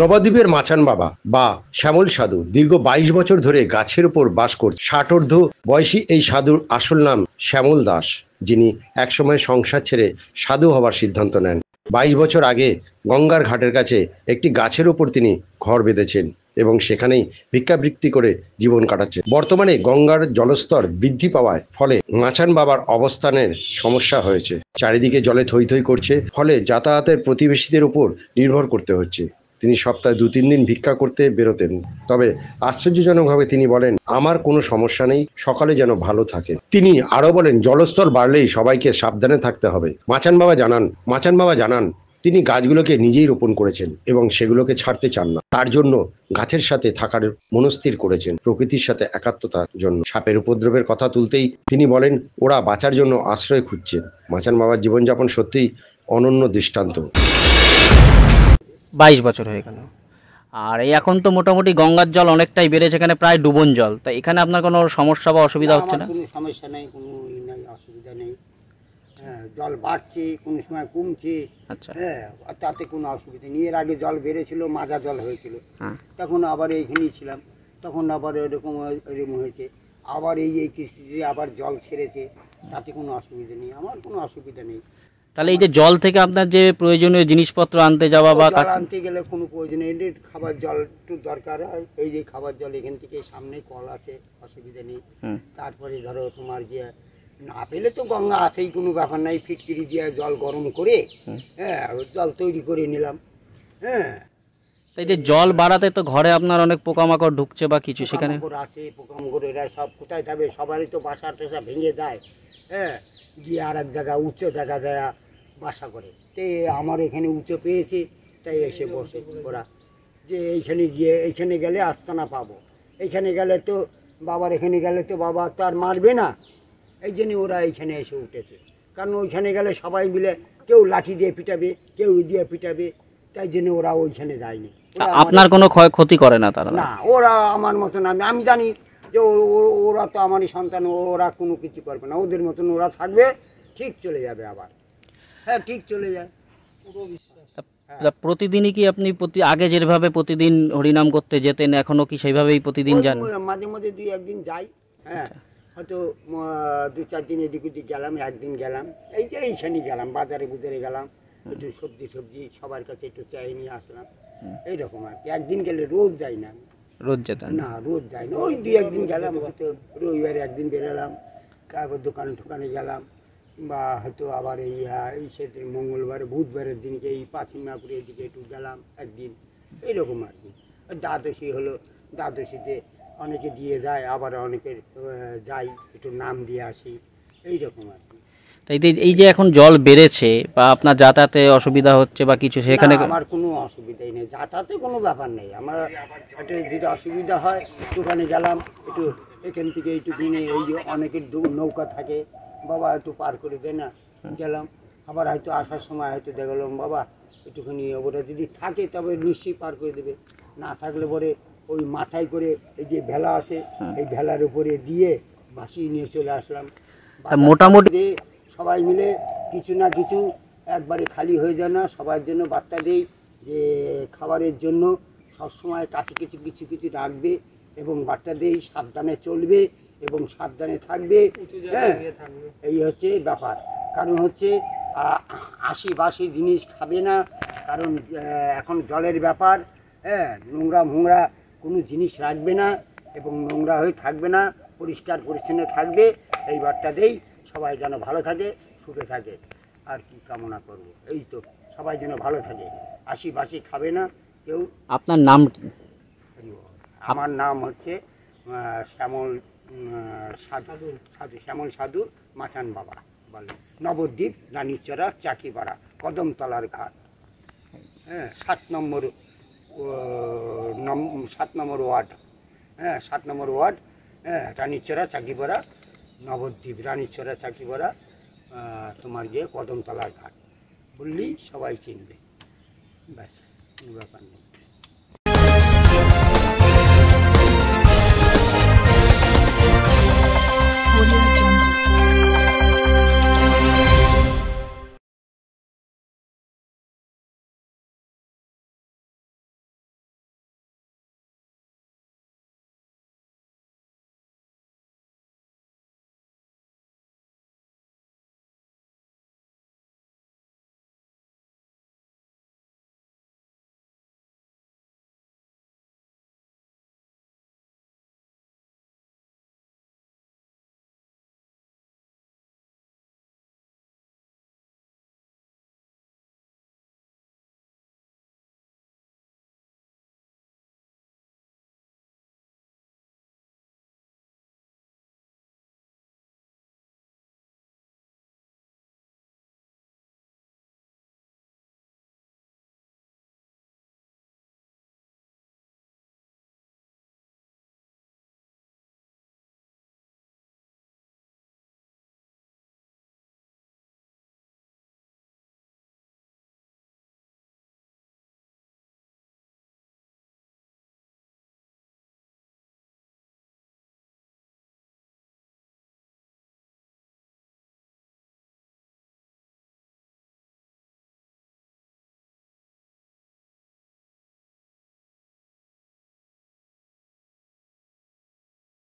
নবদ্বীপের মাচান বাবা বা শ্যামল সাধু দীর্ঘ 22 বছর ধরে গাছের উপর বাস করছে। 60 বয়সী এই সাধুর আসল নাম শ্যামল দাস, যিনি একসময় সংসার ছেড়ে সাধু হবার সিদ্ধান্ত নেন। 22 বছর আগে গঙ্গার ঘাটের কাছে একটি গাছের উপর তিনি ঘর বেঁধেছেন এবং সেখানেই ভিক্ষাবৃত্তি করে জীবন কাটাচ্ছেন। বর্তমানে গঙ্গার জলস্তর বৃদ্ধি পাওয়ার ফলে মাচান বাবার অবস্থানের সমস্যা হয়েছে। চারিদিকে জলে থই থই করছে, ফলে যাতায়াতের প্রতিবেশীদের উপর নির্ভর করতে হচ্ছে। তিনি সপ্তাহে 2-3 দিন ভিক্ষা করতে বেরোতেন। তবে আশ্চর্যজনকভাবে তিনি বলেন, আমার কোনো সমস্যা নেই, সকালে যেন ভালো থাকে। তিনি আরও বলেন, জলস্তর বাড়লেই সবাইকে সাবধানে থাকতে হবে। মাচান বাবা জানান তিনি গাছগুলোকে নিজেই রোপণ করেছেন এবং সেগুলোকে ছাড়তে চান না। তার জন্য গাছের সাথে থাকার মনস্থির করেছেন, প্রকৃতির সাথে একাত্মতার জন্য। সাপের উপদ্রবের কথা তুলতেই তিনি বলেন, ওরা বাঁচার জন্য আশ্রয় খুঁজছেন। মাচান বাবার জীবনযাপন সত্যিই অনন্য দৃষ্টান্ত। 22 বছর হয়ে গেল। আর এই এখন তো মোটামুটি গঙ্গার জল অনেকটাই বেড়েছে, এখানে প্রায় ডুবন জল। তা এখানে আপনার কোনো সমস্যা বা অসুবিধা হচ্ছে না? কোনো সমস্যা নেই, কোনো অসুবিধা নেই। হ্যাঁ, জল বাড়ছে, কোনো সময় কমছে। আচ্ছা। হ্যাঁ, তাতে কোনো অসুবিধা নেই। এর আগে জল বেড়েছিল, মাজা জল হয়েছিল, তখন আবার এইখানেই ছিলাম, তখন আবার এরকম হয়েছে। আবার এই কিস্তিতে আবার জল ছেড়েছে, তাতে কোনো অসুবিধা নেই, আমার কোনো অসুবিধা নেই। তাহলে এই যে জল থেকে আপনার যে প্রয়োজনীয় জিনিসপত্র আনতে যাওয়া বা আনতে গেলে কোনো প্রয়োজন নেই, খাবার জল একটু দরকার হয়। এই যে খাবার জল এখান থেকে সামনে কল আছে, অসুবিধা নেই। তারপরে ধরো তোমার গিয়ে না পেলে তো গঙ্গা আছেই, কোনো ব্যাপার নাই, ফিটকিরি দিয়ে জল গরম করে হ্যাঁ জল তৈরি করে নিলাম। হ্যাঁ, এই যে জল বাড়াতে তো ঘরে আপনার অনেক পোকামাকড় ঢুকছে বা কিছু, সেখানে আছে পোকামাকড়, এরা সব কোথায় যাবে? সবারই তো বাসা টেসা ভেঙে যায়। হ্যাঁ, গিয়ে আর এক জায়গা উঁচু জায়গা যায় বাসা করে। তে আমার এখানে উঁচু পেয়েছে, তাই এসে বসে ওরা, যে এইখানে গিয়ে এইখানে গেলে আস্তানা পাবো, এইখানে গেলে তো বাবার এখানে গেলে তো বাবা তো আর মারবে না, এই জন্য ওরা এইখানে এসে উঠেছে। কারণ ওইখানে গেলে সবাই মিলে কেউ লাঠি দিয়ে পিটাবে, কেউ দিয়ে পিটাবে, তাই জন্য ওরা ওইখানে যায়নি। আপনার কোনো ক্ষতি করে না তারা? না, ওরা আমার মতন, আমি জানি যে ওরা তো আমারই সন্তান, ওরা কোনো কিছু করবে না, ওদের মতন ওরা থাকবে, ঠিক চলে যাবে আবার। হ্যাঁ, ঠিক চলে যায়। প্রতিদিনই কি আপনি আগে যেভাবে প্রতিদিন হরিনাম করতে যেতেন, এখনো কি সেইভাবেই প্রতিদিন যান? মাঝে মাঝে 2-1 দিন যাই। হ্যাঁ, হয়তো 2-4 দিন এদিক ওদিক গেলাম, একদিন গেলাম, এই যে এইখানে গেলাম, বাজারে বুজারে গেলাম, একটু সবজি সবার কাছে একটু চাই নিয়ে আসলাম, এইরকম আর কি। একদিন গেলে রোজ যাই না, রোজ যেতেন না, রোজ যাই না, ওই 2-1 দিন গেলাম, হয়তো রবিবারে একদিন বেরোলাম, তারপর দোকানে গেলাম, বা হয়তো আবার এই সেদিন মঙ্গলবারে বুধবারের দিনকে এই পাঁচিমাপুরের দিকে একটু গেলাম একদিন, এইরকম আর কি। দ্বাদশী হলো, দ্বাদশীতে অনেকে দিয়ে যায়, আবার অনেকে যাই একটু নাম দিয়ে আসি, এইরকম আর কি। তাই এই যে এখন জল বেড়েছে বা আপনার যাতায়াতে অসুবিধা হচ্ছে বা কিছু, সেখানে আমার কোনো অসুবিধাই নেই, যাতায়াতে কোনো ব্যাপার নেই। আমার একটু যদি অসুবিধা হয়, দোকানে গেলাম, একটু এখান থেকে একটু কিনে, এই যে অনেকের নৌকা থাকে, বাবা একটু পার করে দেয় না, গেলাম। আবার হয়তো আসার সময় হয়তো দেখলাম বাবা একটুখানি, ওরা যদি থাকে তবে নিশ্চয়ই পার করে দেবে, না থাকলে পরে ওই মাথায় করে এই যে ভেলা আছে, এই ভেলার উপরে দিয়ে ভাসিয়ে নিয়ে চলে আসলাম। মোটামুটি সবাই মিলে কিছু না কিছু একবারে খালি হয়ে যায় না, সবার জন্য বার্তা দেই যে খাবারের জন্য সবসময় কাছে কিছু কিছু কিছু রাখবে, এবং বার্তা দেই সাবধানে চলবে এবং সাবধানে থাকবে। হ্যাঁ, এই হচ্ছে ব্যাপার। কারণ হচ্ছে আশি জিনিস খাবে না, কারণ এখন জলের ব্যাপার। হ্যাঁ, নোংরা কোনো জিনিস রাখবে না এবং নোংরা হয়ে থাকবে না, পরিষ্কার পরিচ্ছন্ন থাকবে, এই বার্তা দেই। সবাই যেন ভালো থাকে, সুখে থাকে, আর কি কামনা করব। এই তো, সবাই যেন ভালো থাকে, আশি খাবে না কেউ। আপনার নাম কি? আমার নাম হচ্ছে শ্যামল শ্যামল সাধু মাচান বাবা বলে, নবদ্বীপ, রানীচড়া, চাকিপাড়া, কদমতলার ঘাট। হ্যাঁ, 7 নম্বর ওয়ার্ড। হ্যাঁ, 7 নম্বর ওয়ার্ড। হ্যাঁ, রানীচড়া, চাকিপাড়া, নবদ্বীপ, রানীচড়া, চাকিপাড়া, তোমার গিয়ে কদমতলার ঘাট বললেই সবাই চিনবে, ব্যাস, কোনো ব্যাপার নেই।